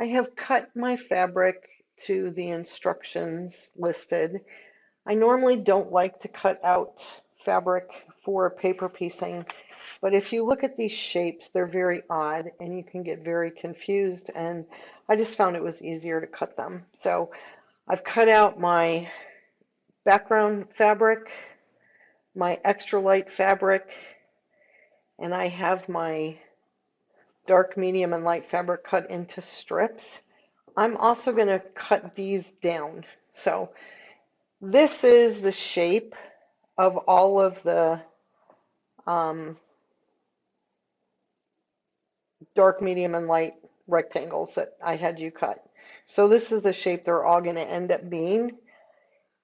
I have cut my fabric to the instructions listed. I normally don't like to cut out fabric for paper piecing, but if you look at these shapes, they're very odd and you can get very confused, and I just found it was easier to cut them. So I've cut out my background fabric, my extra light fabric, and I have my dark, medium, and light fabric cut into strips. I'm also going to cut these down. So this is the shape of all of the um, dark, medium, and light rectangles that I had you cut. So this is the shape they're all going to end up being.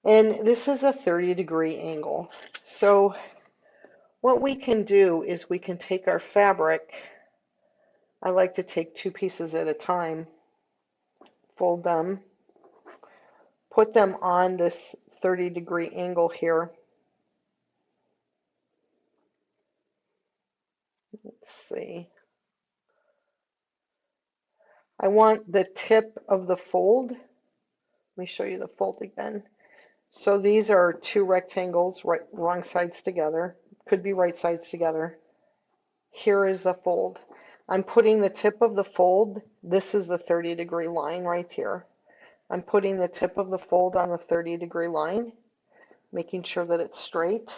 And this is a 30-degree angle. So what we can do is we can take our fabric. I like to take two pieces at a time, fold them, put them on this 30-degree angle here. Let's see. I want the tip of the fold. Let me show you the fold again. So these are two rectangles, right, wrong sides together. Could be right sides together. Here is the fold. I'm putting the tip of the fold. This is the 30-degree line right here. I'm putting the tip of the fold on the 30-degree line, making sure that it's straight.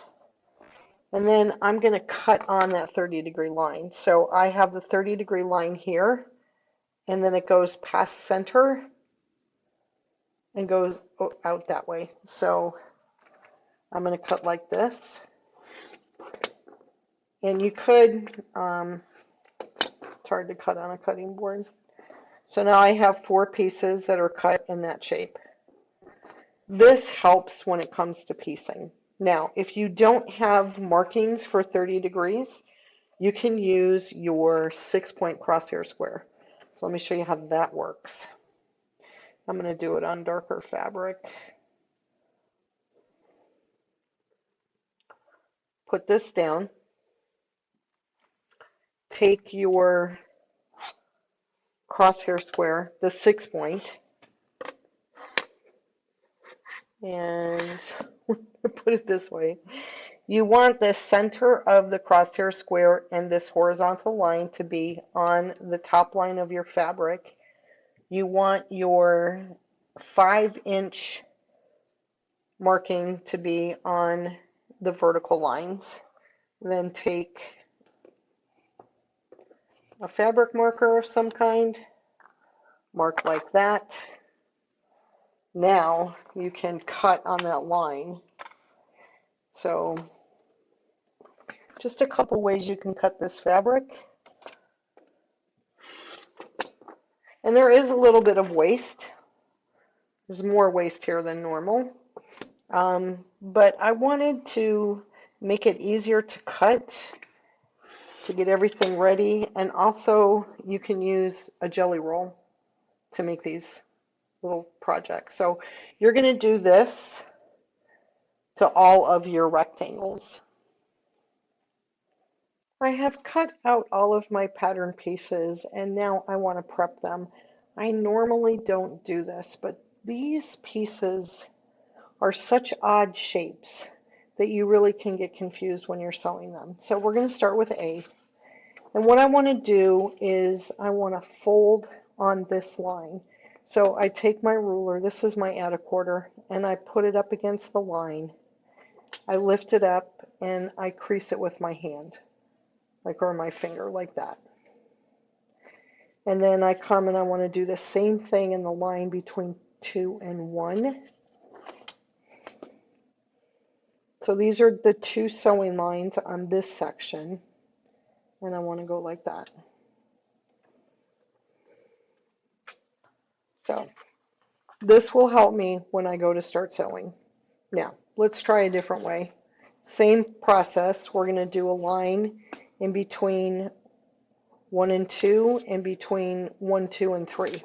And then I'm going to cut on that 30-degree line. So I have the 30-degree line here, and then it goes past center and goes out that way. So I'm going to cut like this. And you could, it's hard to cut on a cutting board. So now I have 4 pieces that are cut in that shape. This helps when it comes to piecing. Now, if you don't have markings for 30 degrees, you can use your 6-point crosshair square. So let me show you how that works. I'm going to do it on darker fabric. Put this down. Take your crosshair square, the 6-point, and put it this way. You want the center of the crosshair square and this horizontal line to be on the top line of your fabric. You want your 5-inch marking to be on the vertical lines. Then take a fabric marker of some kind, mark like that. Now you can cut on that line. So just a couple ways you can cut this fabric. And there is a little bit of waste. There's more waste here than normal. But I wanted to make it easier to cut, to get everything ready. And also you can use a jelly roll to make these little projects. So you're going to do this to all of your rectangles. I have cut out all of my pattern pieces and now I want to prep them. I normally don't do this, but these pieces are such odd shapes that you really can get confused when you're sewing them. So we're going to start with A. And what I want to do is I want to fold on this line. So I take my ruler, this is my add a quarter, and I put it up against the line. I lift it up and I crease it with my hand, like, or my finger, like that. And then I come and I want to do the same thing in the line between 2 and 1. So these are the 2 sewing lines on this section, and I want to go like that. So this will help me when I go to start sewing. Now, let's try a different way. Same process. We're going to do a line in between 1 and 2 and between 1, 2, and 3.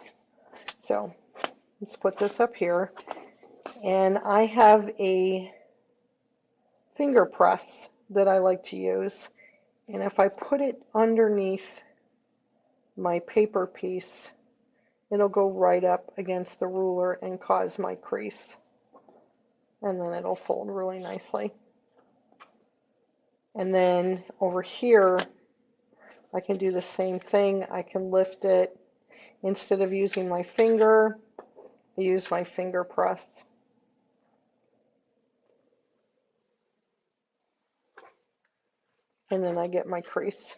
So let's put this up here. And I have a finger press that I like to use. And if I put it underneath my paper piece, it'll go right up against the ruler and cause my crease. And then it'll fold really nicely. And then over here, I can do the same thing. I can lift it. Instead of using my finger, I use my finger press. And then I get my crease.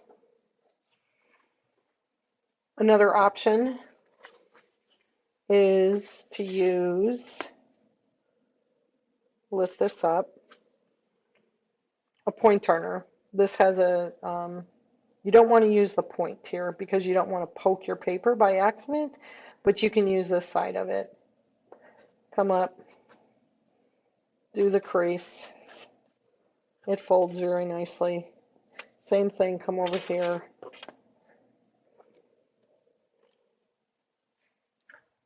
Another option is to lift this up, a point turner. This has a, you don't want to use the point here because you don't want to poke your paper by accident, but you can use this side of it. Come up, do the crease. It folds very nicely. Same thing, come over here.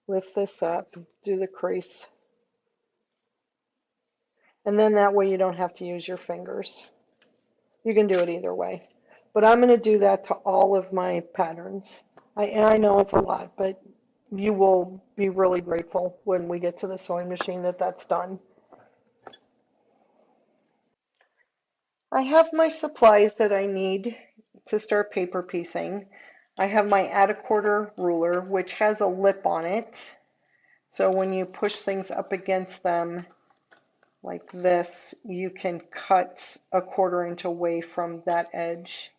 Lift this up, do the crease. And then that way you don't have to use your fingers. You can do it either way. But I'm going to do that to all of my patterns. And I know it's a lot, but you will be really grateful when we get to the sewing machine that that's done. I have my supplies that I need to start paper piecing. I have my add a quarter ruler, which has a lip on it. So when you push things up against them like this, you can cut a quarter inch away from that edge.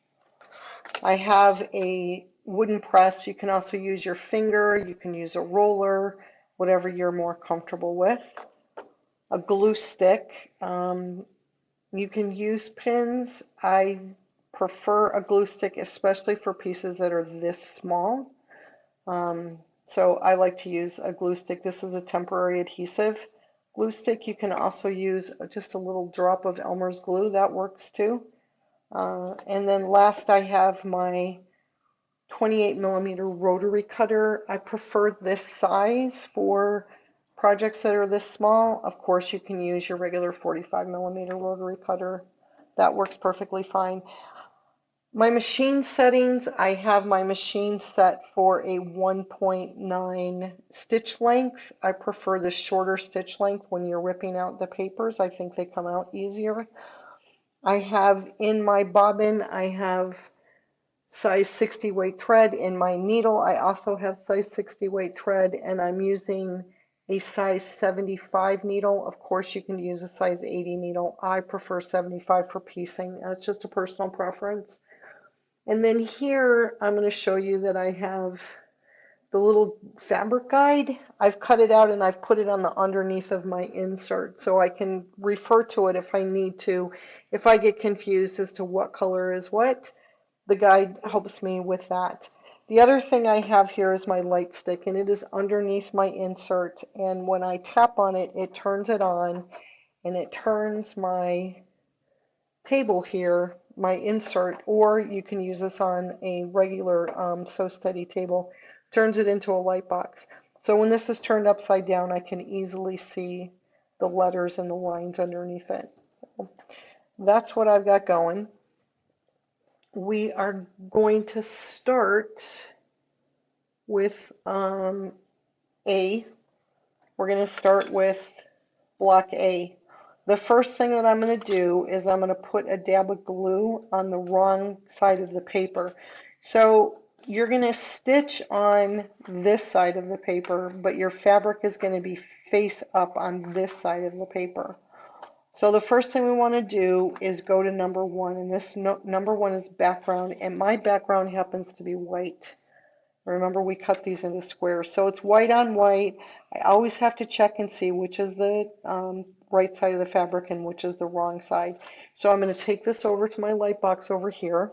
I have a wooden press. You can also use your finger, you can use a roller, whatever you're more comfortable with. A glue stick. You can use pins. I prefer a glue stick, especially for pieces that are this small. So I like to use a glue stick. This is a temporary adhesive glue stick. You can also use just a little drop of Elmer's glue. That works too. And then last I have my 28mm rotary cutter. I prefer this size for projects that are this small. Of course, you can use your regular 45mm rotary cutter. That works perfectly fine. My machine settings, I have my machine set for a 1.9 stitch length. I prefer the shorter stitch length when you're ripping out the papers. I think they come out easier. I have in my bobbin, I have size 60 weight thread. In my needle, I also have size 60 weight thread, and I'm using a size 75 needle. Of course, you can use a size 80 needle. I prefer 75 for piecing. That's just a personal preference. And then here, I'm going to show you that I have the little fabric guide. I've cut it out and I've put it on the underneath of my insert so I can refer to it if I need to. If I get confused as to what color is what, the guide helps me with that. The other thing I have here is my light stick, and it is underneath my insert, and when I tap on it, it turns it on, and it turns my table here, my insert, or you can use this on a regular Sew Steady table, turns it into a light box. So when this is turned upside down, I can easily see the letters and the lines underneath it. So that's what I've got going. We are going to start with A. We're going to start with block A. The first thing that I'm going to do is I'm going to put a dab of glue on the wrong side of the paper. So you're going to stitch on this side of the paper, but your fabric is going to be face up on this side of the paper. So the first thing we want to do is go to number 1, and this number 1 is background, and my background happens to be white. Remember, we cut these into squares, so it's white on white. I always have to check and see which is the right side of the fabric and which is the wrong side. So I'm going to take this over to my light box over here,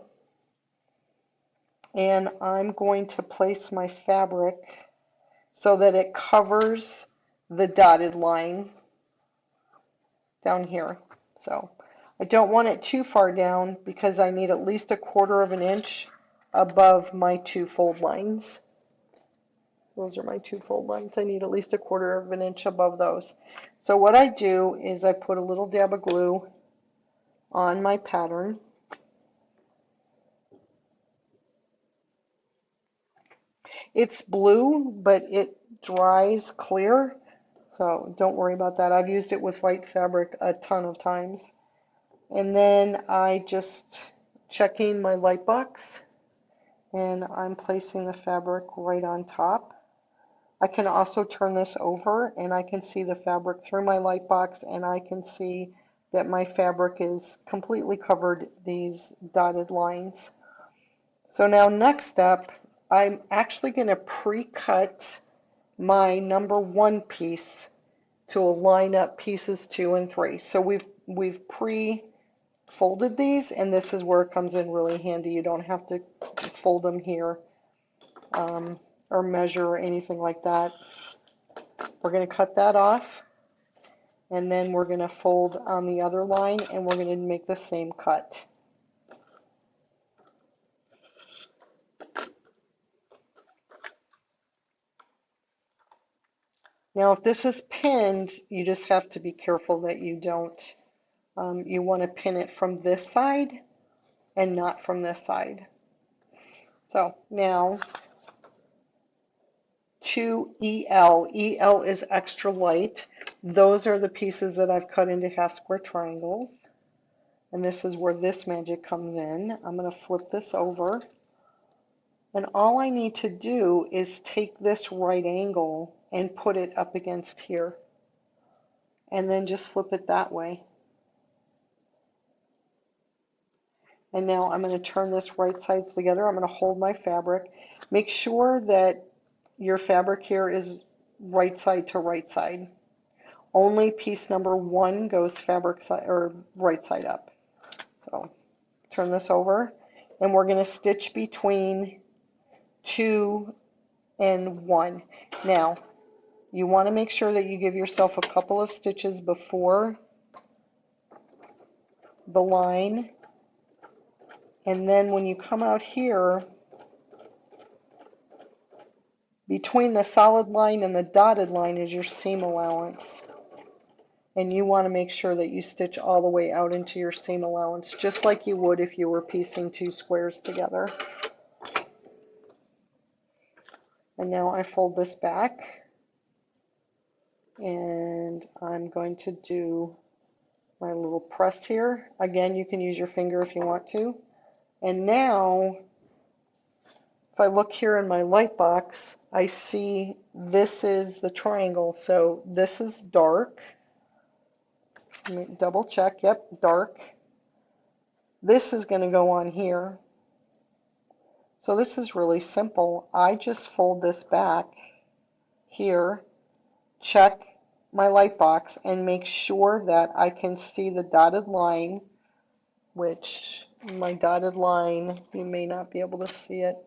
and I'm going to place my fabric so that it covers the dotted line down here. So I don't want it too far down because I need at least 1/4 of an inch above my 2 fold lines. Those are my 2 fold lines. I need at least 1/4 of an inch above those. So what I do is I put a little dab of glue on my pattern. It's blue, but it dries clear, so don't worry about that. I've used it with white fabric a ton of times. And then I just checking my light box, and I'm placing the fabric right on top. I can also turn this over and I can see the fabric through my light box, and I can see that my fabric is completely covered these dotted lines. So now next step, I'm actually going to pre-cut my number 1 piece to line up pieces 2 and 3. So we've pre-folded these, and this is where it comes in really handy. You don't have to fold them here or measure or anything like that. We're going to cut that off, and then we're going to fold on the other line, and we're going to make the same cut. Now, if this is pinned, you just have to be careful that you don't, you want to pin it from this side and not from this side. So now to EL. EL is extra light. Those are the pieces that I've cut into half square triangles. And this is where this magic comes in. I'm going to flip this over. And all I need to do is take this right angle and put it up against here. And then just flip it that way. And now I'm going to turn this right sides together. I'm going to hold my fabric. Make sure that your fabric here is right side to right side. Only piece number 1 goes fabric side or right side up. So turn this over, and we're going to stitch between 2 and 1. Now, you want to make sure that you give yourself a couple of stitches before the line, and then when you come out here, between the solid line and the dotted line is your seam allowance. And you want to make sure that you stitch all the way out into your seam allowance, just like you would if you were piecing 2 squares together. And now I fold this back, and I'm going to do my little press here. Again, you can use your finger if you want to. And now, if I look here in my light box, I see this is the triangle. So this is dark. Let me double check. Yep, dark. This is going to go on here. So this is really simple. I just fold this back here, check my light box, and make sure that I can see the dotted line, which my dotted line, you may not be able to see it.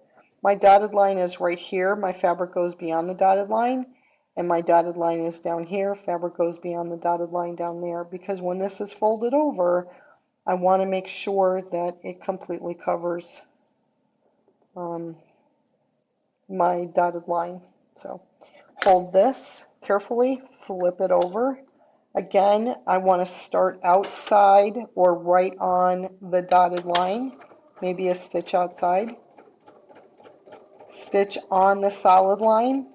My dotted line is right here. My fabric goes beyond the dotted line, and my dotted line is down here. Fabric goes beyond the dotted line down there, because when this is folded over, I want to make sure that it completely covers my dotted line. So hold this carefully, flip it over. Again, I want to start outside or right on the dotted line, maybe a stitch outside. Stitch on the solid line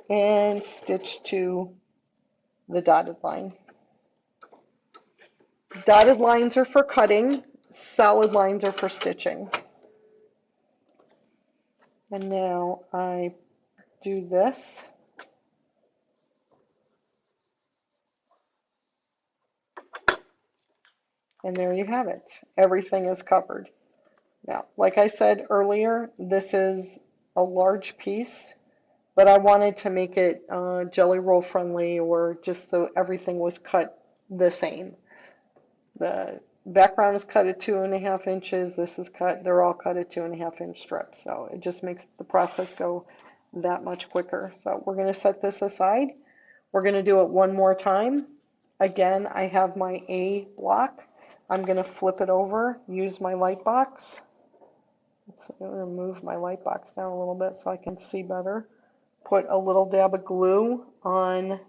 and stitch to the dotted line. Dotted lines are for cutting, solid lines are for stitching. And now I do this. And there you have it. Everything is covered. Now, like I said earlier, this is a large piece, but I wanted to make it jelly roll friendly, or just so everything was cut the same. The background is cut at 2.5 inches. This is cut, they're all cut at 2.5 inch strips. So it just makes the process go that much quicker. So we're going to set this aside. We're going to do it one more time. Again, I have my A block. I'm going to flip it over, use my light box. I'm going to move my light box down a little bit so I can see better. Put a little dab of glue on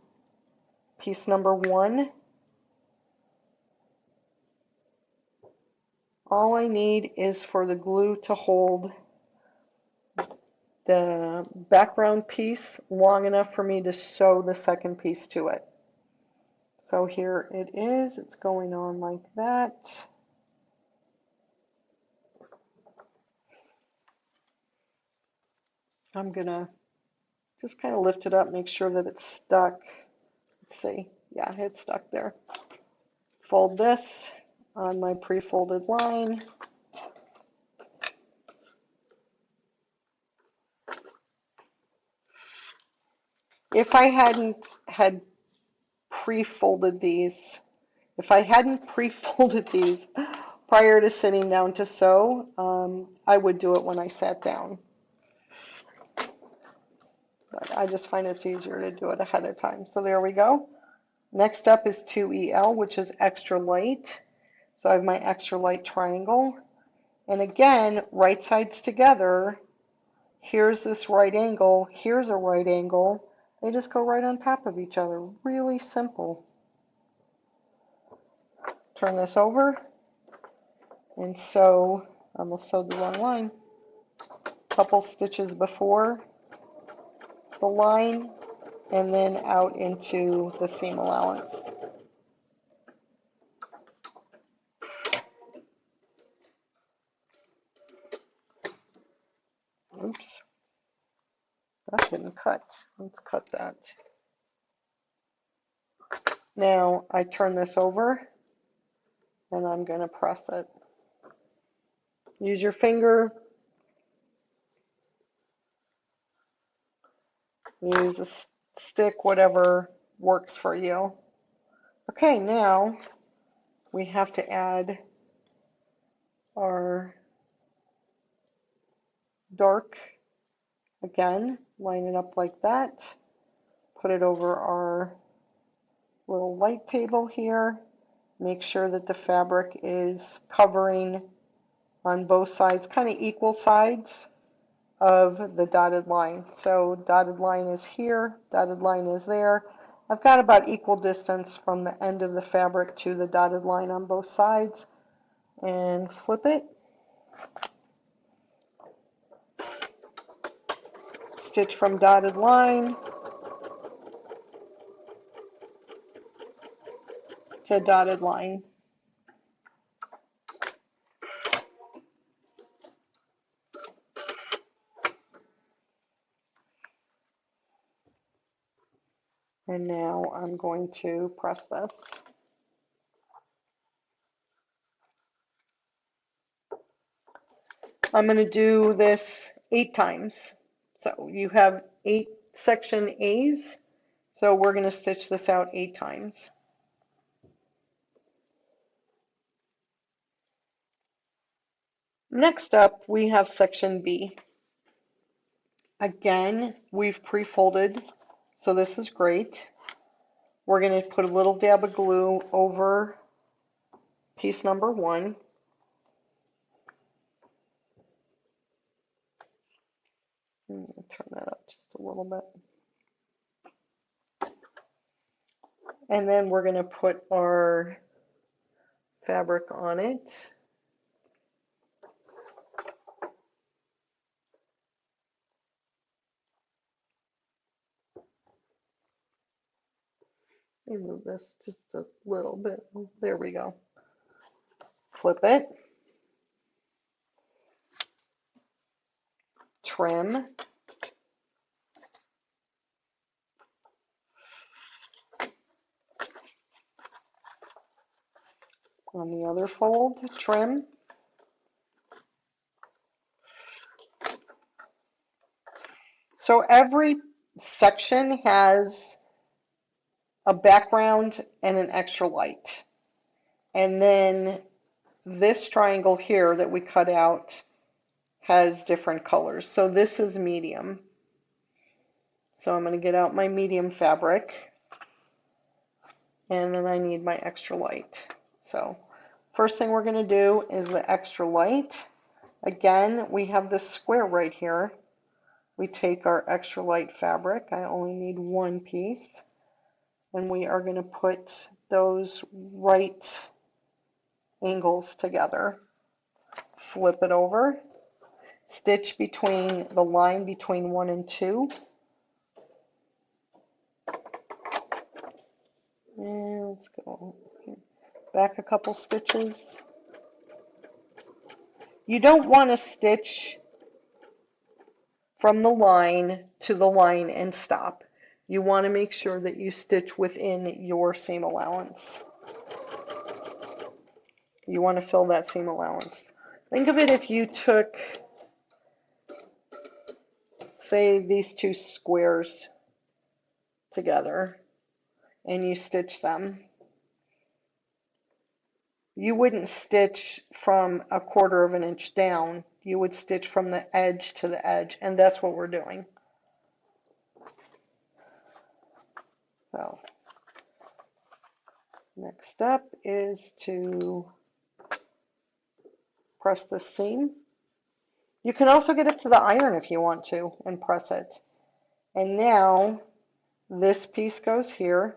piece number 1. All I need is for the glue to hold the background piece long enough for me to sew the second piece to it. So here it is, it's going on like that. I'm gonna just kind of lift it up, make sure that it's stuck. Let's see, yeah, it's stuck there. Fold this on my pre-folded line. If I hadn't had pre-folded these, if I hadn't pre-folded these prior to sitting down to sew, I would do it when I sat down. But I just find it's easier to do it ahead of time. So there we go. Next up is 2EL, which is extra light. So I have my extra light triangle. And again, right sides together. Here's this right angle. Here's a right angle. They just go right on top of each other. Really simple. Turn this over and sew. I almost sewed the wrong line. Couple stitches before the line and then out into the seam allowance. Oops, that didn't cut. Let's cut that. Now I turn this over and I'm going to press it. Use your finger. Use a stick, whatever works for you. Okay, now we have to add our dark again, line it up like that, put it over our little light table here, make sure that the fabric is covering on both sides, kind of equal sides of the dotted line. So dotted line is here, dotted line is there. I've got about equal distance from the end of the fabric to the dotted line on both sides, and flip it. Stitch from dotted line to dotted line. And now I'm going to press this. I'm going to do this 8 times. So you have 8 section A's. So we're going to stitch this out 8 times. Next up, we have section B. Again, we've pre-folded, so this is great. We're going to put a little dab of glue over piece number 1. Turn that up just a little bit. And then we're going to put our fabric on it. Let me move this just a little bit. There we go. Flip it. Trim. On the other fold, trim. So every section has a background and an extra light. And then this triangle here that we cut out has different colors. So this is medium. So I'm going to get out my medium fabric. And then I need my extra light. So first thing we're going to do is the extra light. Again, we have this square right here. We take our extra light fabric. I only need 1 piece. And we are going to put those right angles together. Flip it over. stitch between the line between 1 and 2. And let's go back a couple stitches. You don't want to stitch from the line to the line and stop. You want to make sure that you stitch within your seam allowance. You want to fill that seam allowance. Think of it if you took, say, these two squares together and you stitch them. You wouldn't stitch from 1/4 of an inch down. You would stitch from the edge to the edge, and that's what we're doing. So, next step is to press the seam. You can also get it to the iron if you want to and press it. And now this piece goes here.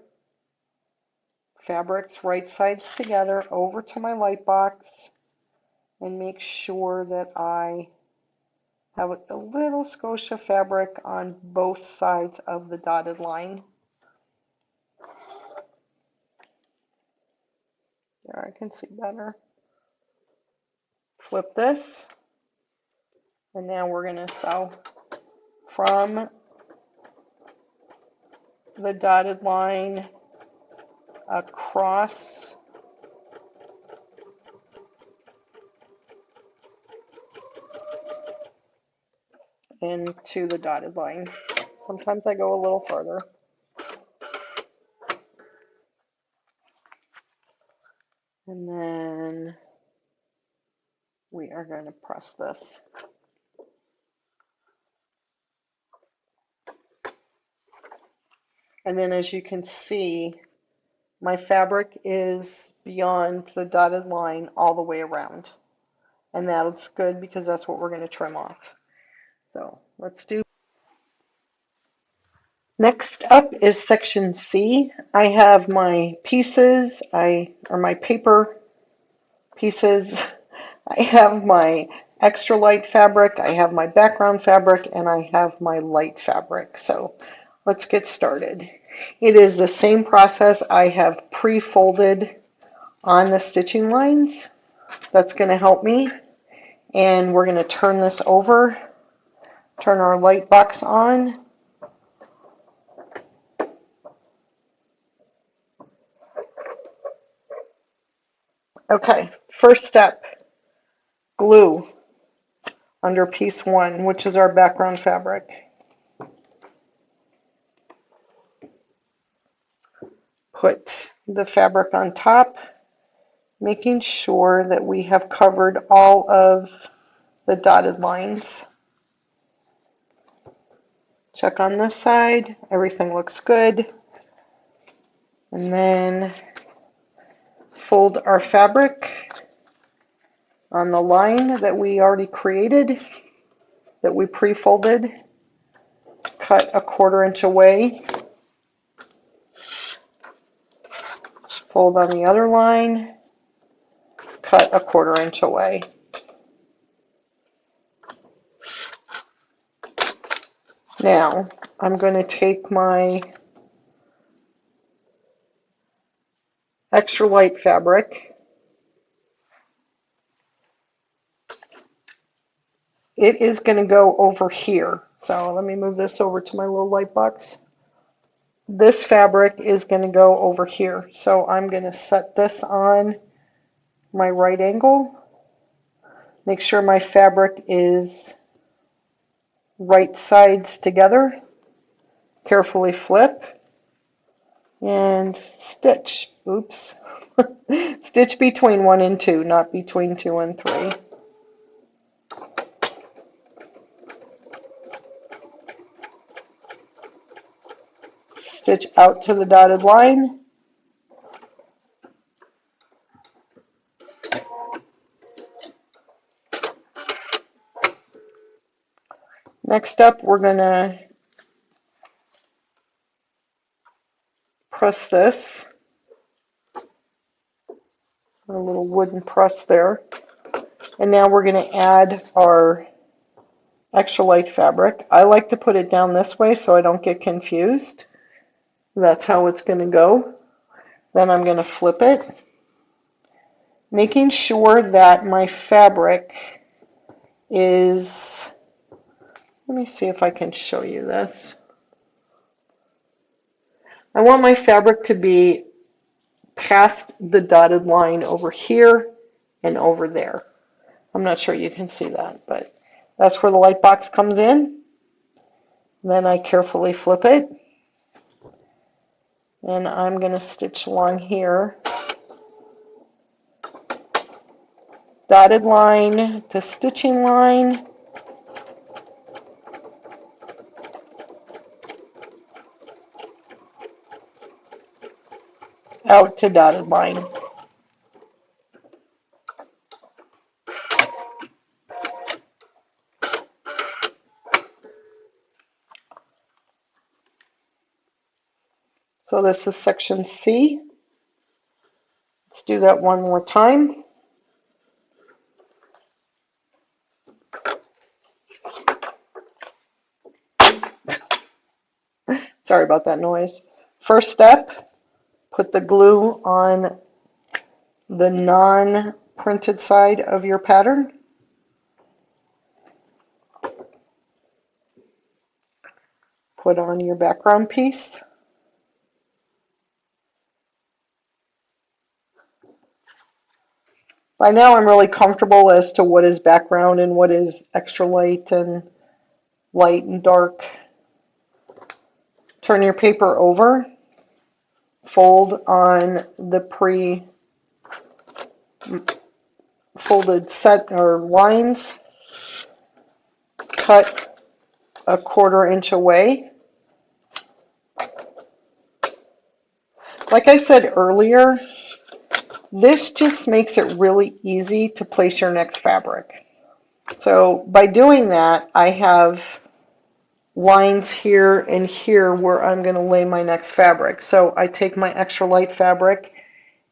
Fabrics right sides together over to my light box, and make sure that I have a little scotia fabric on both sides of the dotted line. There, I can see better. Flip this, and now we're going to sew from the dotted line across into the dotted line. Sometimes I go a little further. And then we are going to press this. And then as you can see, my fabric is beyond the dotted line all the way around. And that's good because that's what we're going to trim off. So let's do. Next up is section C. I have my pieces, or my paper pieces. I have my extra light fabric, I have my background fabric, and I have my light fabric. So let's get started. It is the same process. I have pre-folded on the stitching lines. That's going to help me. And we're going to turn this over, turn our light box on. Okay, first step, glue under piece 1, which is our background fabric. Put the fabric on top, making sure that we have covered all of the dotted lines. Check on this side, everything looks good. And then fold our fabric on the line that we already created, that we pre-folded. Cut 1/4 inch away. Fold on the other line, cut 1/4 inch away. Now, I'm going to take my extra light fabric. It is going to go over here. So let me move this over to my little light box. This fabric is going to go over here. So I'm going to set this on my right angle. Make sure my fabric is right sides together. Carefully flip and stitch. Oops. Stitch between 1 and 2, not between 2 and 3. Stitch out to the dotted line. Next up, we're going to press this. A little wooden press there. And now we're going to add our extra light fabric. I like to put it down this way so I don't get confused. That's how it's going to go. Then I'm going to flip it, making sure that my fabric is, let me see if I can show you this. I want my fabric to be past the dotted line over here and over there. I'm not sure you can see that, but that's where the light box comes in. Then I carefully flip it, and I'm going to stitch along here. Dotted line to stitching line. Out to dotted line. So this is section C. Let's do that one more time. Sorry about that noise. First step, put the glue on the non-printed side of your pattern. Put on your background piece. By now I'm really comfortable as to what is background and what is extra light and dark. Turn your paper over, fold on the pre-folded set or lines, cut a 1/4 inch away. Like I said earlier, this just makes it really easy to place your next fabric. So by doing that, I have lines here and here where I'm going to lay my next fabric. So I take my extra light fabric.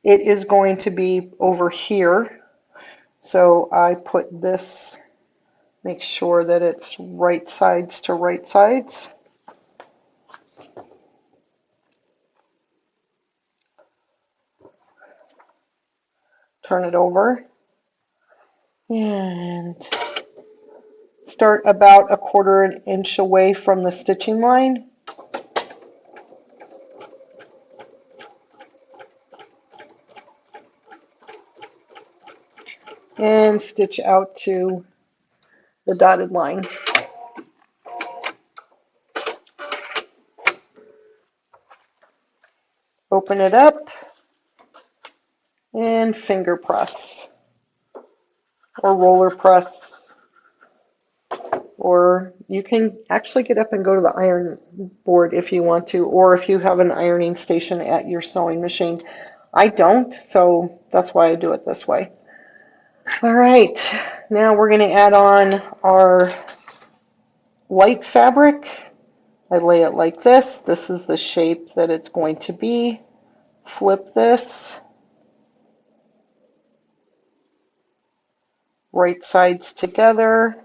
It is going to be over here. So I put this, make sure that it's right sides to right sides. Turn it over and start about a 1/4 inch away from the stitching line. And stitch out to the dotted line. Open it up and finger press or roller press, or you can actually get up and go to the iron board if you want to, or if you have an ironing station at your sewing machine. I don't, so that's why I do it this way. All right, now we're going to add on our light fabric. I lay it like this. This is the shape that it's going to be. Flip this. Right sides together.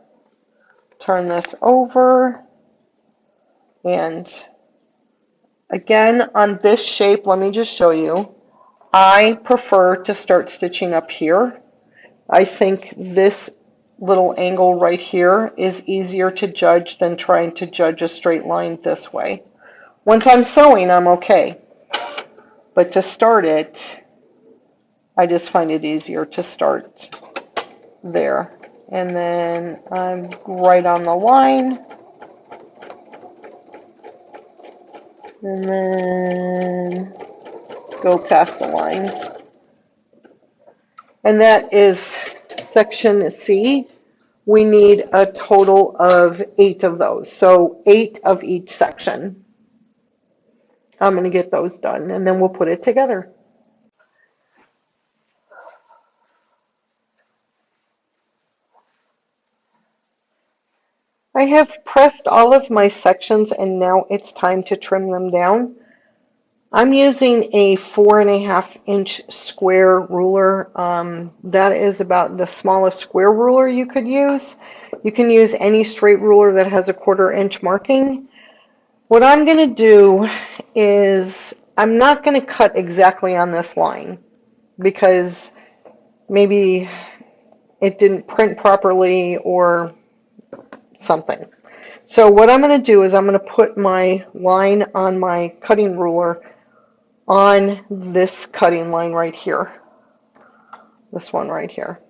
Turn this over. And again, on this shape, let me just show you. I prefer to start stitching up here. I think this little angle right here is easier to judge than trying to judge a straight line this way. Once I'm sewing, I'm okay. But to start it, I just find it easier to start there. And then I'm right on the line. And then go past the line. And that is section C. We need a total of 8 of those. So 8 of each section. I'm going to get those done and then we'll put it together. I have pressed all of my sections and now it's time to trim them down. I'm using a 4.5 inch square ruler. That is about the smallest square ruler you could use. You can use any straight ruler that has a 1/4 inch marking. What I'm going to do is I'm not going to cut exactly on this line because maybe it didn't print properly or something. So what I'm going to do is I'm going to put my line on my cutting ruler on this cutting line right here. This one right here.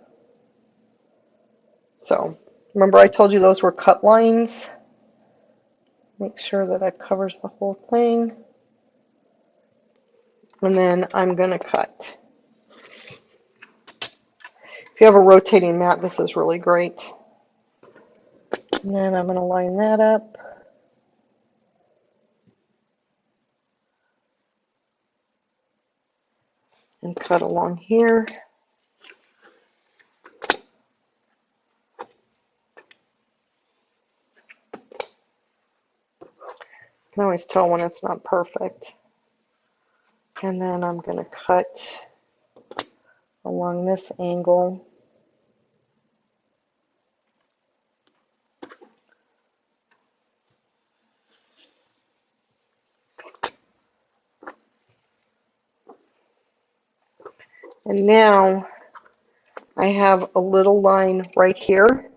So remember I told you those were cut lines? Make sure that it covers the whole thing. And then I'm going to cut. If you have a rotating mat, this is really great. And then I'm going to line that up. And cut along here. You can always tell when it's not perfect. And then I'm going to cut along this angle. And now I have a little line right here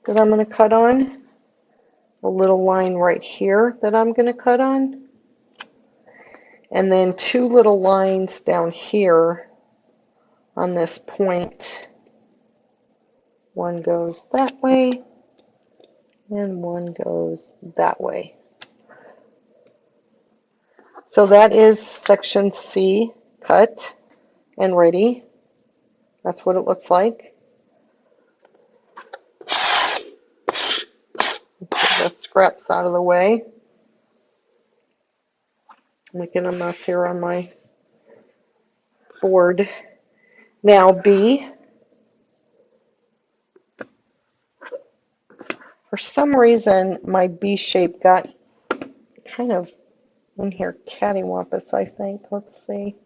that I'm going to cut on. A little line right here that I'm going to cut on. And then 2 little lines down here on this point. One goes that way and one goes that way. So that is section C cut and ready. That's what it looks like. Get the scraps out of the way. I'm making a mess here on my board. Now B. For some reason, my B shape got kind of in here cattywampus, I think. Let's see.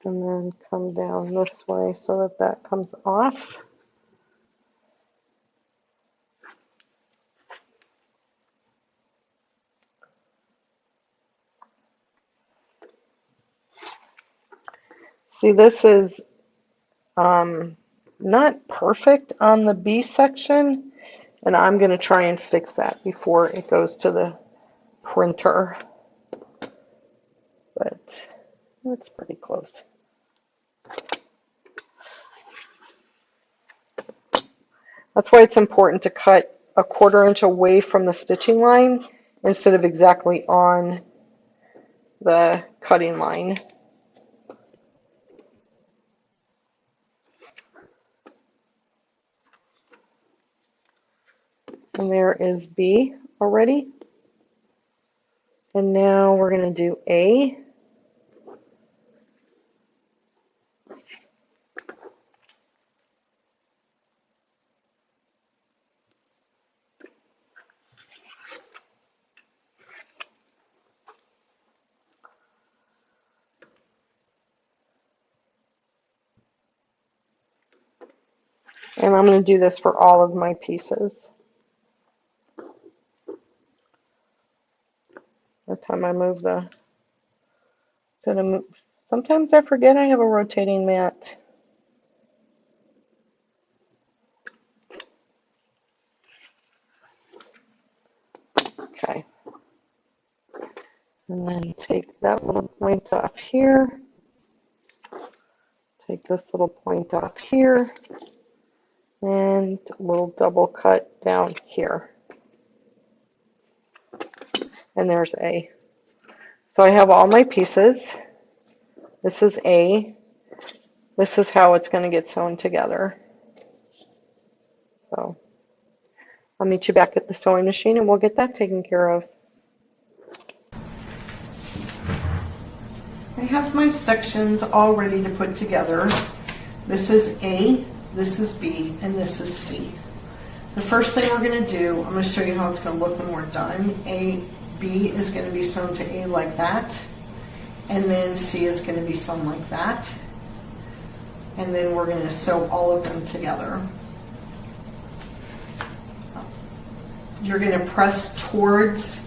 And then come down this way so that that comes off. See, this is not perfect on the B section, and I'm going to try and fix that before it goes to the printer. But that's pretty close. That's why it's important to cut a 1/4 inch away from the stitching line instead of exactly on the cutting line. And there is B already. And now we're going to do A. And I'm going to do this for all of my pieces. By the time I move the, sometimes I forget I have a rotating mat. Okay. And then take that little point off here. Take this little point off here. And a little double cut down here. And there's A. So I have all my pieces. This is A. This is how it's going to get sewn together. So I'll meet you back at the sewing machine and we'll get that taken care of. I have my sections all ready to put together. This is A, this is B, and this is C. The first thing we're going to do, I'm going to show you how it's going to look when we're done. B is going to be sewn to A like that. And then C is going to be something like that. And then we're going to sew all of them together. You're going to press towards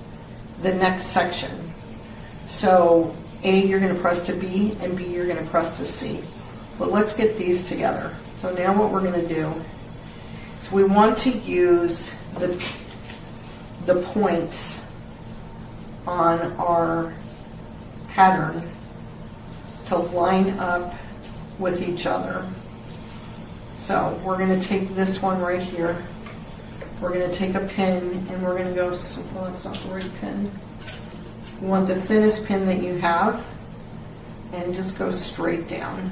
the next section. So A, you're going to press to B, and B, you're going to press to C. But let's get these together. So now what we're going to do is we want to use the points on our pattern to line up with each other. So we're going to take this one right here. We're going to take a pin and we're going to go, well, that's not the right pin. You want the thinnest pin that you have and just go straight down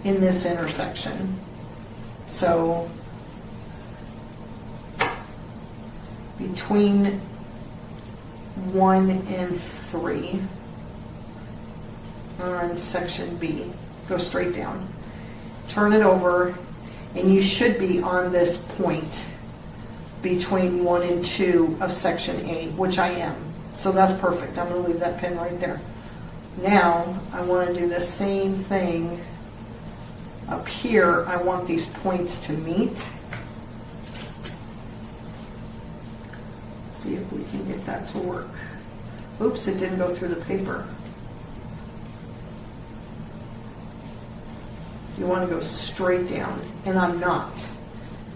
in this intersection. So between 1 and 3 on section B, go straight down. Turn it over, and you should be on this point between 1 and 2 of section A, which I am. So that's perfect. I'm going to leave that pin right there. Now, I want to do the same thing up here. I want these points to meet. Let's see if we can get that to work. Oops, it didn't go through the paper. You want to go straight down, and I'm not.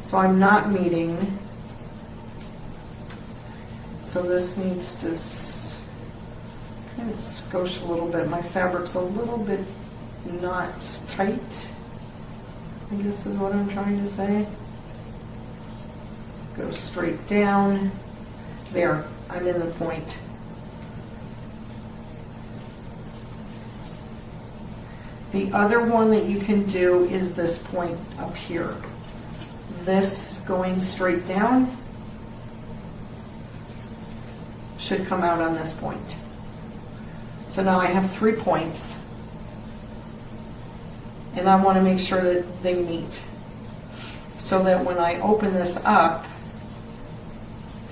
So I'm not meeting. So this needs to kind of scosh a little bit. My fabric's a little bit not tight, I guess is what I'm trying to say. Go straight down. There, I'm in the point. The other one that you can do is this point up here. This going straight down should come out on this point. So now I have 3 points, and I want to make sure that they meet so that when I open this up,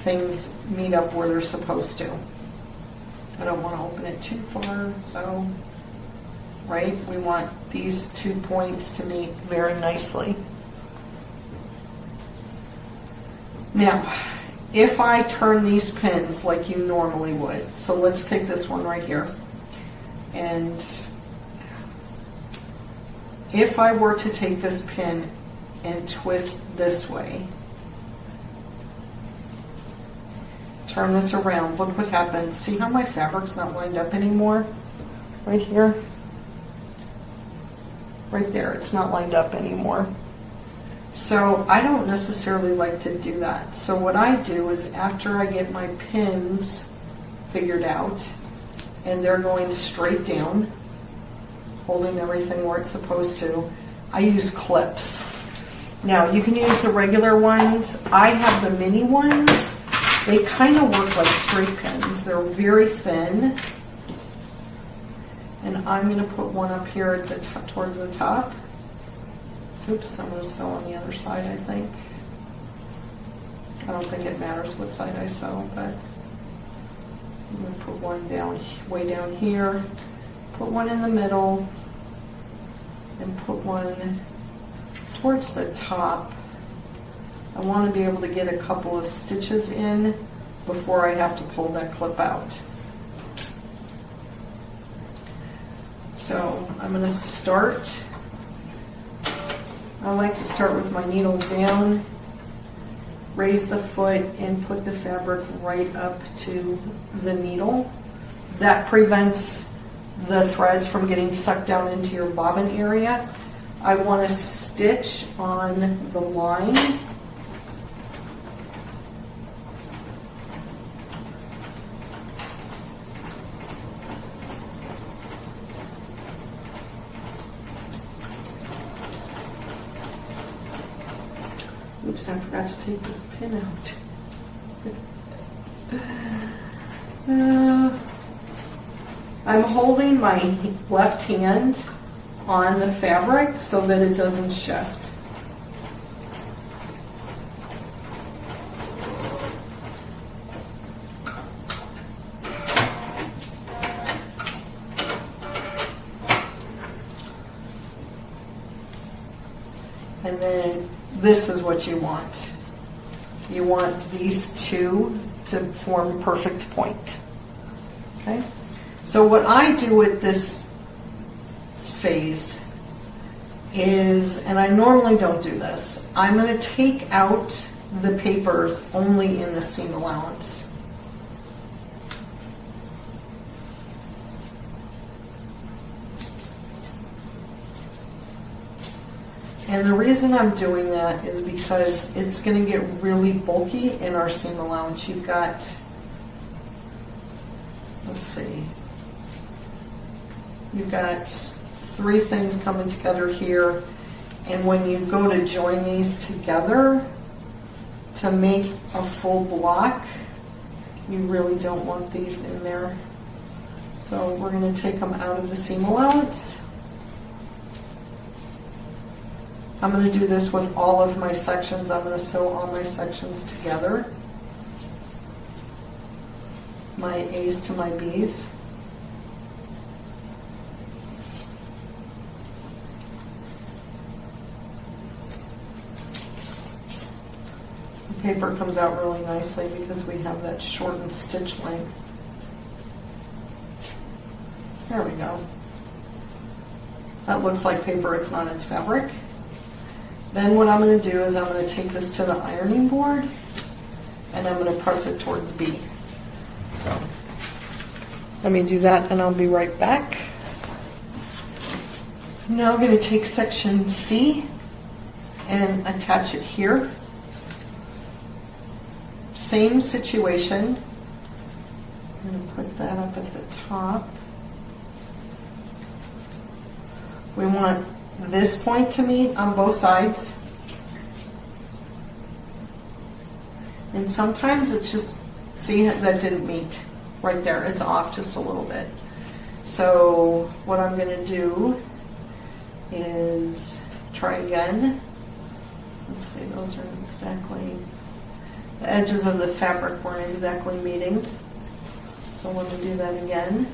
things meet up where they're supposed to. I don't want to open it too far, so right, we want these 2 points to meet very nicely. Now, if I turn these pins like you normally would, so let's take this one right here, and if I were to take this pin and twist this way, turn this around, look what happens. See how my fabric's not lined up anymore? Right here? Right there, it's not lined up anymore. So I don't necessarily like to do that. So what I do is after I get my pins figured out, and they're going straight down, holding everything where it's supposed to, I use clips. Now you can use the regular ones. I have the mini ones. They kind of work like straight pins. They're very thin. And I'm going to put one up here at the towards the top. Oops, I'm going to sew on the other side, I think. I don't think it matters what side I sew, but I'm going to put one down, way down here, put one in the middle, and put one towards the top. I want to be able to get a couple of stitches in before I have to pull that clip out. So I'm going to start. I like to start with my needle down, raise the foot, and put the fabric right up to the needle. That prevents the threads from getting sucked down into your bobbin area. I want to stitch on the line. Oops, I forgot to take this pin out. I'm holding my left hand on the fabric so that it doesn't shift. And then this is what you want. You want these two to form a perfect point. Okay? So what I do with this phase is, and I normally don't do this, I'm going to take out the papers only in the seam allowance. And the reason I'm doing that is because it's going to get really bulky in our seam allowance. You've got, let's see, you've got 3 things coming together here, and when you go to join these together to make a full block, you really don't want these in there. So we're going to take them out of the seam allowance. I'm going to do this with all of my sections. I'm going to sew all my sections together, my A's to my B's. The paper comes out really nicely because we have that shortened stitch length. There we go. That looks like paper, it's not, it's fabric. Then what I'm going to do is I'm going to take this to the ironing board and I'm going to press it towards B. So let me do that and I'll be right back. Now I'm going to take section C and attach it here. Same situation. I'm going to put that up at the top. We want this point to meet on both sides. And sometimes it's just, see, that didn't meet right there. It's off just a little bit. So what I'm going to do is try again. Let's see, those are exactly, the edges of the fabric weren't exactly meeting. So let me do that again.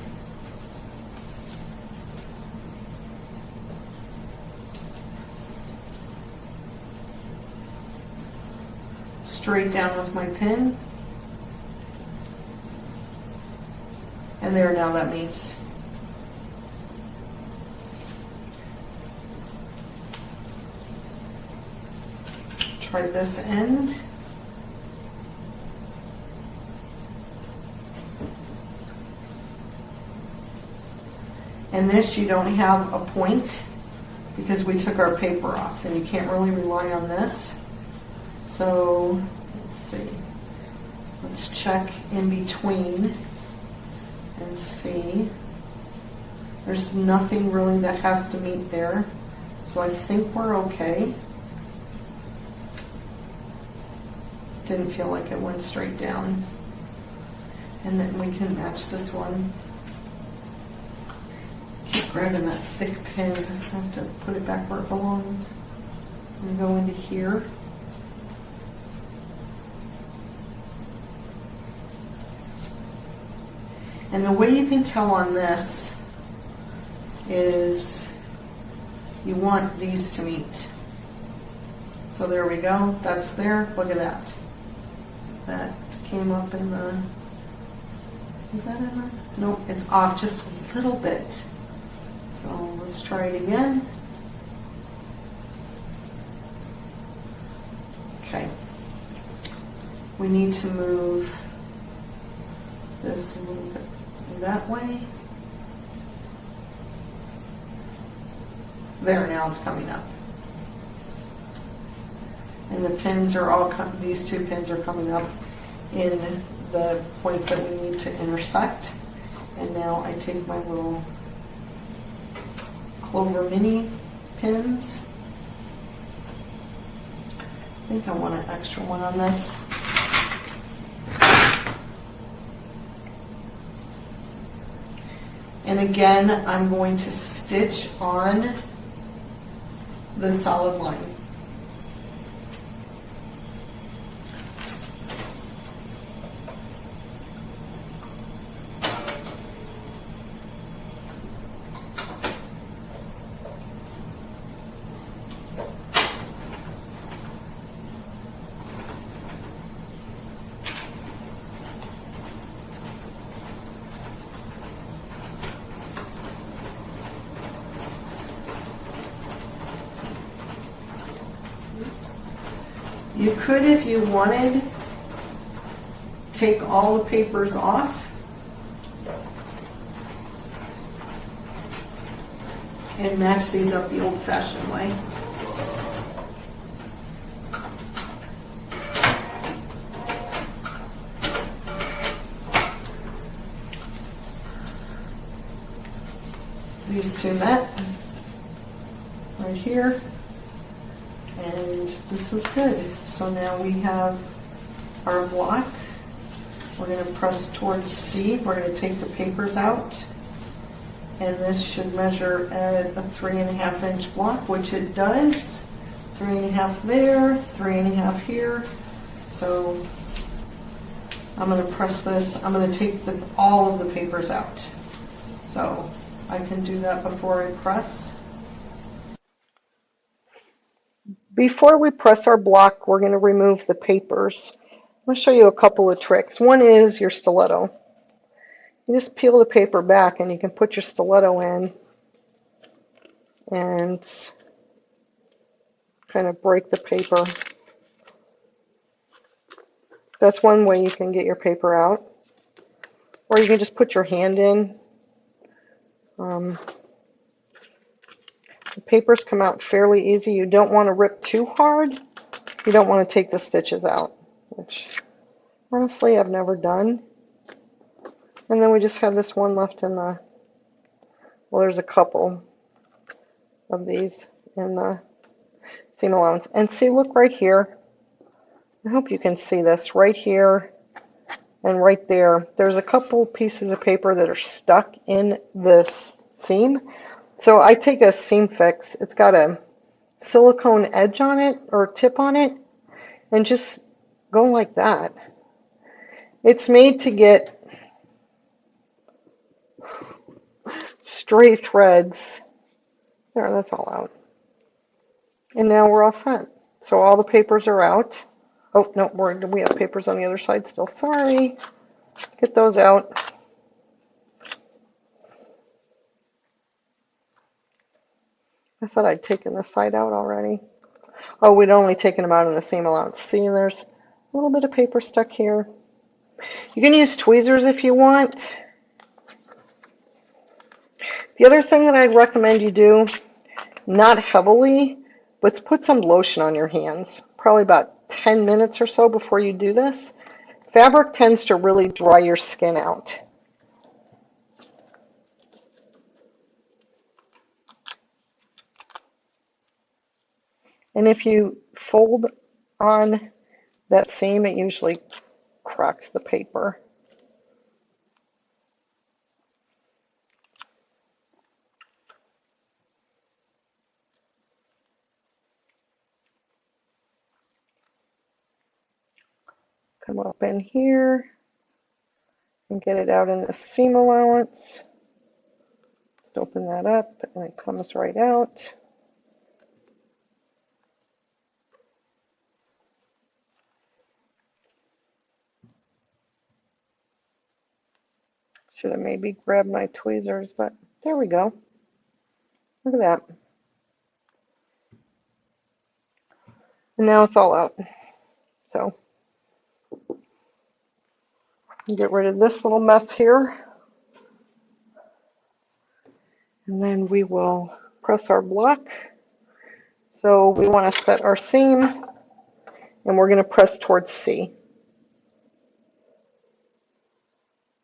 Straight down with my pin, and there, now that meets. Try this end. And this, you don't have a point because we took our paper off, and you can't really rely on this. So let's see, let's check in between and see. There's nothing really that has to meet there. So I think we're okay. Didn't feel like it went straight down. And then we can match this one. Keep grabbing that thick pin. I have to put it back where it belongs. And go into here. And the way you can tell on this is you want these to meet. So there we go, that's there, look at that. That came up in the, is that in the? Nope, it's off just a little bit. So let's try it again. Okay. We need to move this a little bit that way. There, now it's coming up. And the pins are all, these 2 pins are coming up in the points that we need to intersect. And now I take my little Clover Mini pins. I think I want an extra one on this. And again, I'm going to stitch on the solid line. You could, if you wanted, take all the papers off and match these up the old-fashioned way. These two met right here, and this is good. So now we have our block. We're going to press towards C. We're going to take the papers out, and this should measure at a 3.5 inch block, which it does. 3.5 there, 3.5 here. So I'm going to press this. I'm going to take all of the papers out. So I can do that before I press. Before we press our block, we're going to remove the papers. I'm going to show you a couple of tricks. One is your stiletto. You just peel the paper back and you can put your stiletto in and kind of break the paper. That's one way you can get your paper out. Or you can just put your hand in. The papers come out fairly easy. You don't want to rip too hard. You don't want to take the stitches out, which honestly I've never done. And then we just have this one left in the, well, there's a couple of these in the seam allowance. And see, look right here. I hope you can see this right here and right there. There's a couple pieces of paper that are stuck in this seam. So I take a seam fix. It's got a silicone edge on it or tip on it, and just go like that. It's made to get stray threads. There, that's all out. And now we're all set. So all the papers are out. Oh, no, we have papers on the other side still. Sorry. Get those out. I thought I'd taken the side out already. Oh, we'd only taken them out in the seam allowance. See, there's a little bit of paper stuck here. You can use tweezers if you want. The other thing that I'd recommend you do, not heavily, but put some lotion on your hands. Probably about 10 minutes or so before you do this. Fabric tends to really dry your skin out. And if you fold on that seam, it usually cracks the paper. Come up in here and get it out in the seam allowance. Just open that up and it comes right out. Should have maybe grabbed my tweezers, but there we go. Look at that. And now it's all out. So get rid of this little mess here. And then we will press our block. So we want to set our seam, and we're going to press towards C.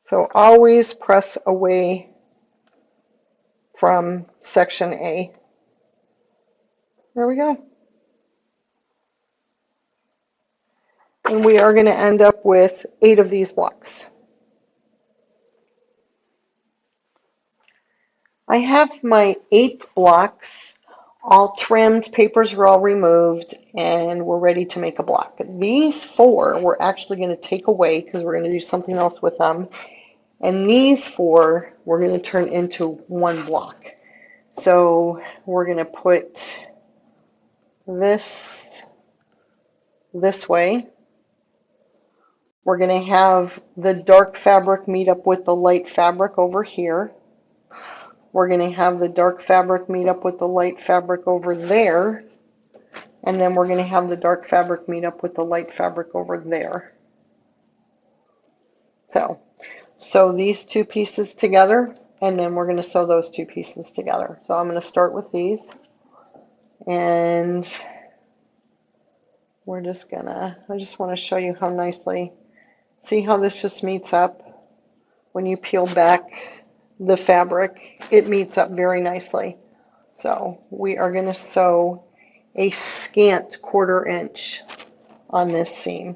So always press away from section A. There we go. And we are going to end up with 8 of these blocks. I have my 8 blocks all trimmed, papers are all removed, and we're ready to make a block. These 4 we're actually going to take away because we're going to do something else with them. And these 4 we're going to turn into one block. So we're going to put this way. We're going to have the dark fabric meet up with the light fabric over here. We're going to have the dark fabric meet up with the light fabric over there. And then we're going to have the dark fabric meet up with the light fabric over there. So sew these two pieces together, and then we're going to sew those two pieces together. So I'm going to start with these, and I just want to show you how nicely, see how this just meets up? When you peel back the fabric, it meets up very nicely. So we are going to sew a scant 1/4 inch on this seam.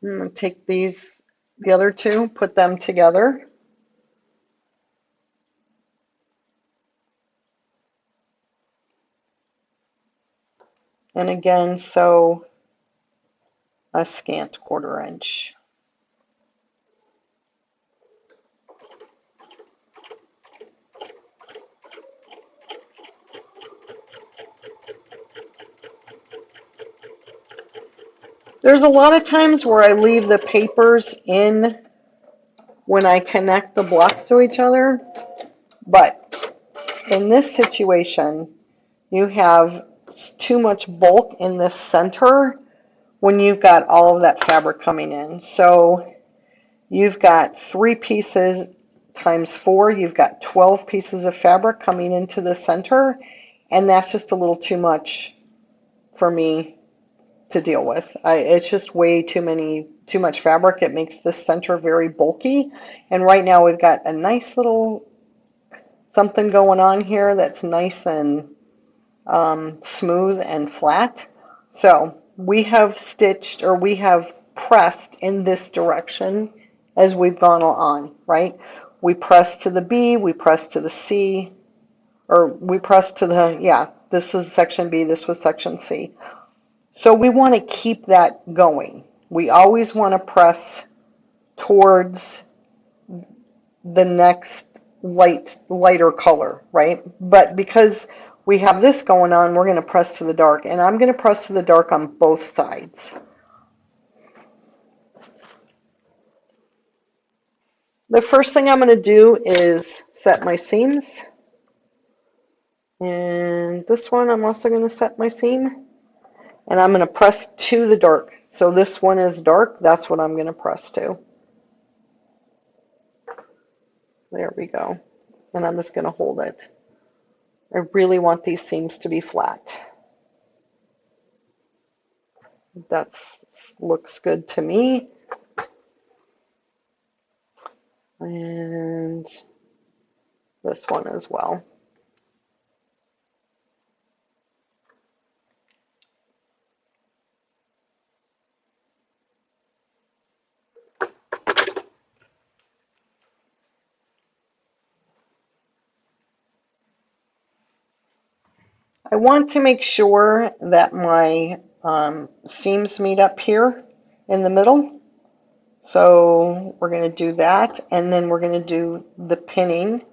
I'm going to take these, the other two, put them together. And again, sew a scant 1/4 inch. There's a lot of times where I leave the papers in when I connect the blocks to each other, but in this situation, you have too much bulk in this center when you've got all of that fabric coming in. So you've got 3 pieces times 4, you've got 12 pieces of fabric coming into the center, and that's just a little too much for me to deal with. It's just way too much fabric. It makes this center very bulky, and right now we've got a nice little something going on here that's nice and smooth and flat. So we have stitched, or we have pressed in this direction as we've gone on, right? We press to the B, we press to the C, or we press to the, yeah, this is section B, this was section C. So we want to keep that going. We always want to press towards the next lighter color, right? But because we have this going on, we're going to press to the dark, and I'm going to press to the dark on both sides. The first thing I'm going to do is set my seams, and this one I'm also going to set my seam, and I'm going to press to the dark. So this one is dark, that's what I'm going to press to. There we go. And I'm just going to hold it. I really want these seams to be flat. That looks good to me. And this one as well. I want to make sure that my seams meet up here in the middle. So we're going to do that, and then we're going to do the pinning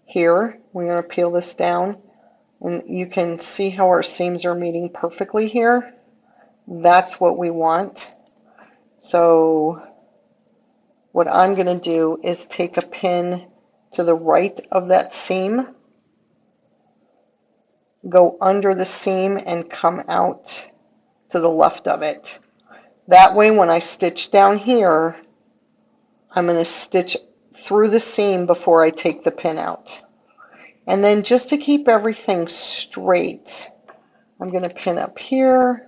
here. We're going to peel this down, and you can see how our seams are meeting perfectly here. That's what we want. So what I'm going to do is take a pin to the right of that seam, go under the seam, and come out to the left of it. That way when I stitch down here, I'm going to stitch through the seam before I take the pin out. And then just to keep everything straight, I'm going to pin up here.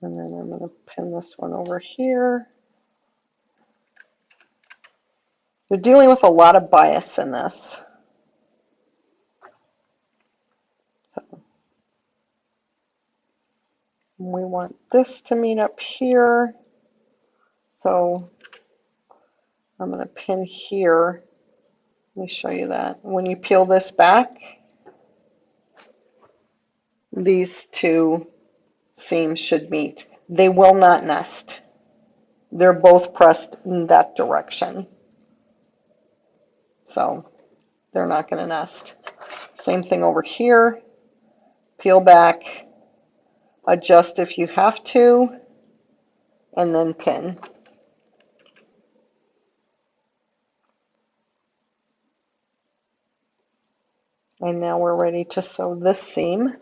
And then I'm going to pin this one over here. You're dealing with a lot of bias in this. So We want this to meet up here. So I'm going to pin here. Let me show you that. When you peel this back, these two seams should meet. They will not nest. They're both pressed in that direction. So they're not going to nest. Same thing over here. Peel back, adjust if you have to, and then pin. And now we're ready to sew this seam.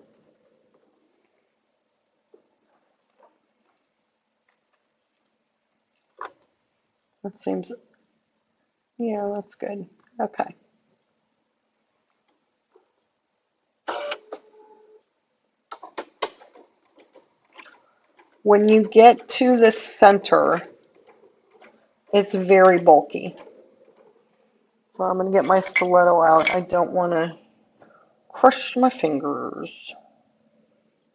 That seems, yeah, that's good. Okay. When you get to the center, it's very bulky. So I'm going to get my stiletto out. I don't want to crush my fingers.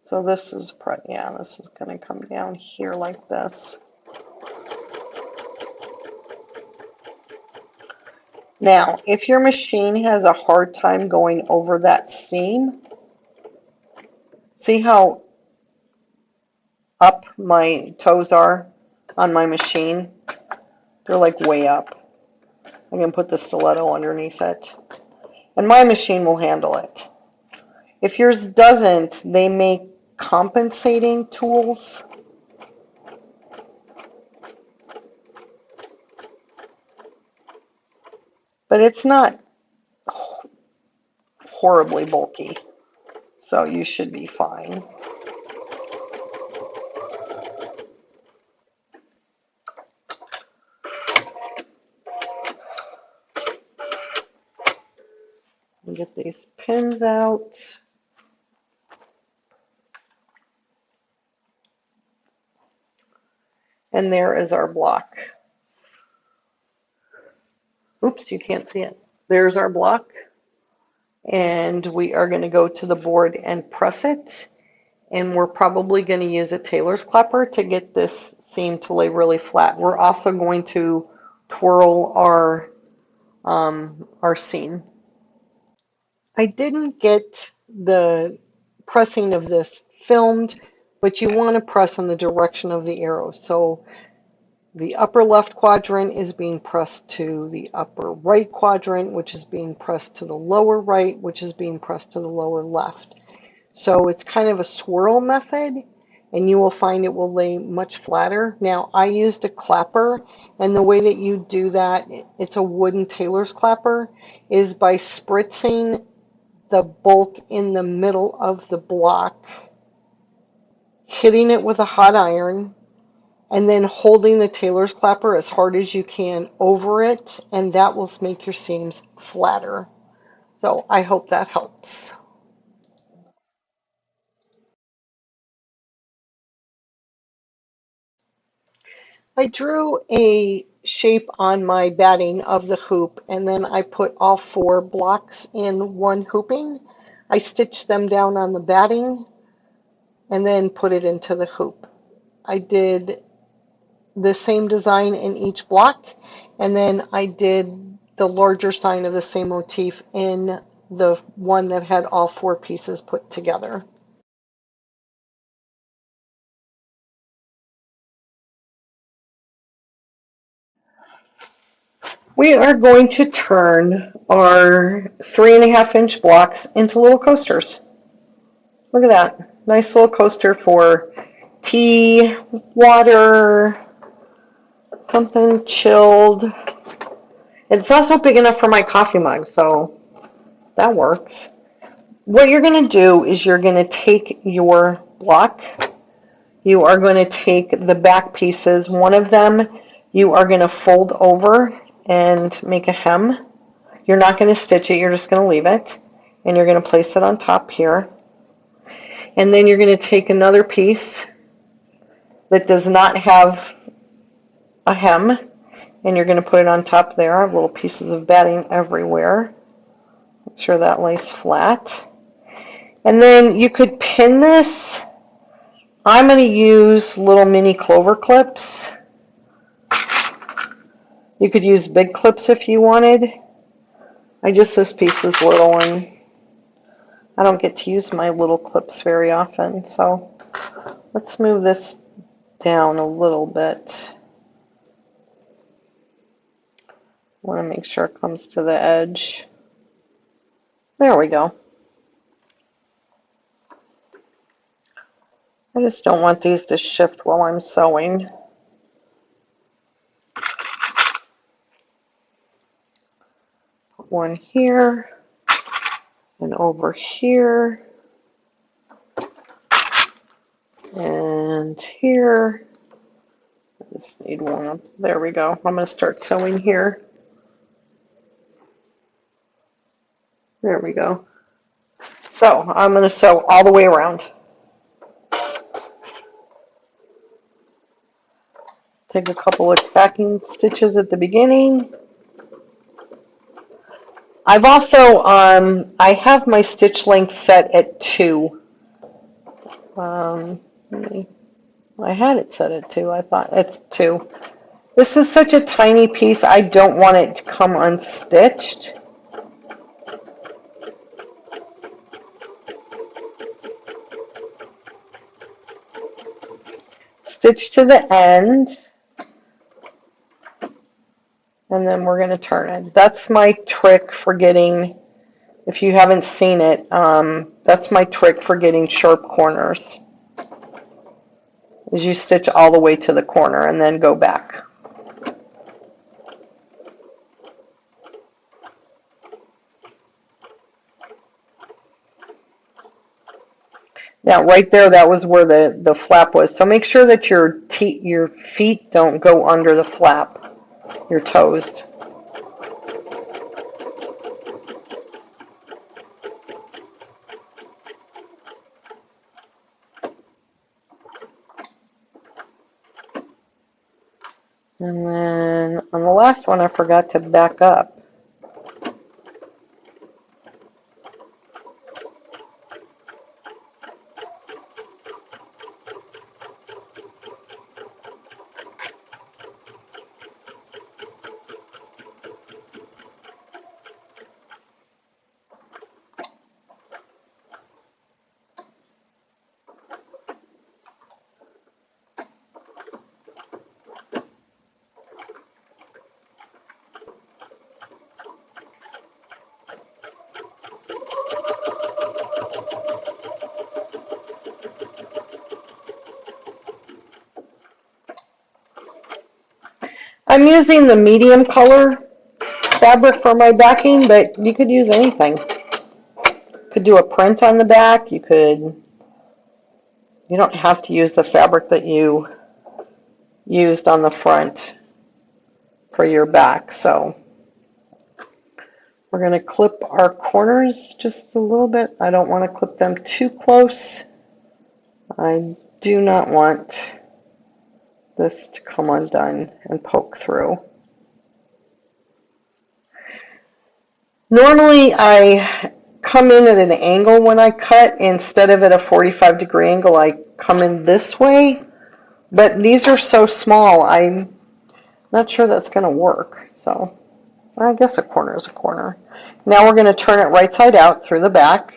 So this is, yeah, this is going to come down here like this. Now, if your machine has a hard time going over that seam, see how up my toes are on my machine? They're like way up. I'm going to put the stiletto underneath it. And my machine will handle it. If yours doesn't, they make compensating tools. But it's not horribly bulky. So you should be fine. Get these pins out. And there is our block. Oops, you can't see it. There's our block. And we are going to go to the board and press it. And we're probably going to use a tailor's clapper to get this seam to lay really flat. We're also going to twirl our seam. I didn't get the pressing of this filmed, but you want to press in the direction of the arrow. So the upper left quadrant is being pressed to the upper right quadrant, which is being pressed to the lower right, which is being pressed to the lower left. So it's kind of a swirl method, and you will find it will lay much flatter. Now, I used a clapper, and the way that you do that, it's a wooden tailor's clapper, is by spritzing the bulk in the middle of the block, hitting it with a hot iron, and then holding the tailor's clapper as hard as you can over it, and that will make your seams flatter. So I hope that helps. I drew a shape on my batting of the hoop, and then I put all 4 blocks in one hooping. I stitched them down on the batting and then put it into the hoop. I did the same design in each block, and then I did the larger sign of the same motif in the one that had all 4 pieces put together. We are going to turn our 3.5-inch blocks into little coasters. Look at that. Nice little coaster for tea, water, something chilled. It's also big enough for my coffee mug, so that works. What you're going to do is you're going to take your block. You are going to take the back pieces. One of them you are going to fold over and make a hem. You're not going to stitch it, you're just going to leave it. And you're going to place it on top here. And then you're going to take another piece that does not have a hem, and you're going to put it on top there. I have little pieces of batting everywhere. Make sure that lays flat. And then you could pin this I'm going to use little mini clover clips. You could use big clips if you wanted. This piece is little and I don't get to use my little clips very often, so let's move this down a little bit. I want to make sure it comes to the edge. There we go. I just don't want these to shift while I'm sewing. Put one here and over here and here. I just need one up. There we go. I'm going to start sewing here. There we go. So I'm going to sew all the way around. Take a couple of backing stitches at the beginning. I've also, I have my stitch length set at 2. I had it set at 2. I thought it's 2. This is such a tiny piece, I don't want it to come unstitched. Stitch to the end. And then we're going to turn it. That's my trick for getting, if you haven't seen it, that's my trick for getting sharp corners. Is you stitch all the way to the corner and then go back. Now right there, that was where the flap was. So make sure that your feet don't go under the flap, your toes. And then on the last one, I forgot to back up. I'm using the medium color fabric for my backing, but you could use anything. Could do a print on the back. You don't have to use the fabric that you used on the front for your back. So we're going to clip our corners just a little bit. I don't want to clip them too close. I do not want this to come undone and poke through. Normally I come in at an angle when I cut. Instead of at a 45-degree angle, I come in this way, but these are so small, I'm not sure that's going to work. So I guess a corner is a corner. Now we're going to turn it right side out through the back.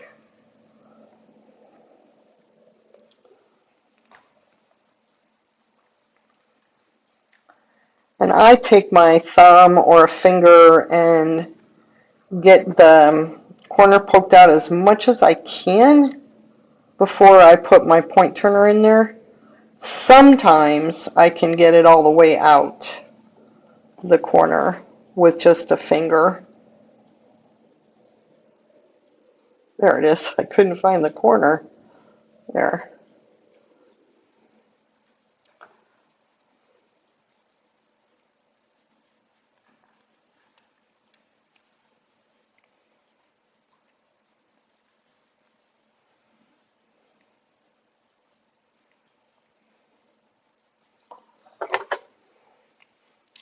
And I take my thumb or a finger and get the corner poked out as much as I can before I put my point turner in there. Sometimes I can get it all the way out the corner with just a finger. There it is. I couldn't find the corner. There.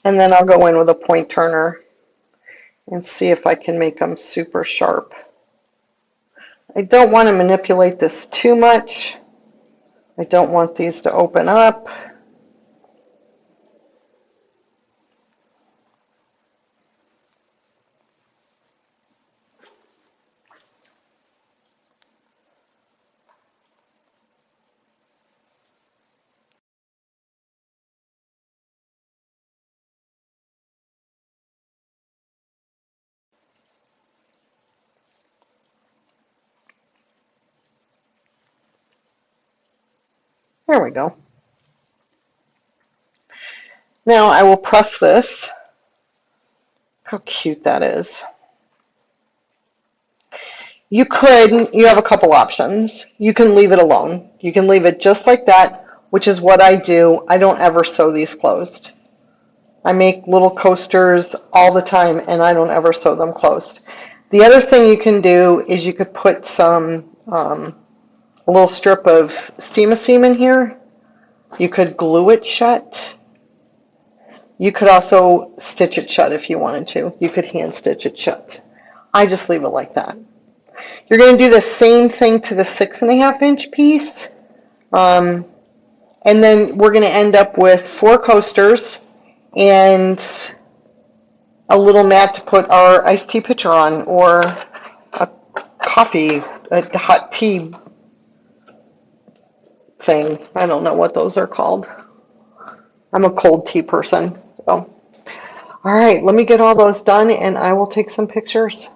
And then I'll go in with a point turner and see if I can make them super sharp. I don't want to manipulate this too much I don't want these to open up. There we go. Now I will press this. How cute that is. You have a couple options. You can leave it alone. You can leave it just like that, which is what I do. I don't ever sew these closed. I make little coasters all the time and I don't ever sew them closed. The other thing you can do is you could put a little strip of steam in here. You could glue it shut. You could also stitch it shut if you wanted to. You could hand stitch it shut. I just leave it like that. You're going to do the same thing to the 6.5-inch piece. And then we're going to end up with 4 coasters and a little mat to put our iced tea pitcher on, or a hot tea thing. I don't know what those are called. I'm a cold tea person. So. All right, let me get all those done and I will take some pictures.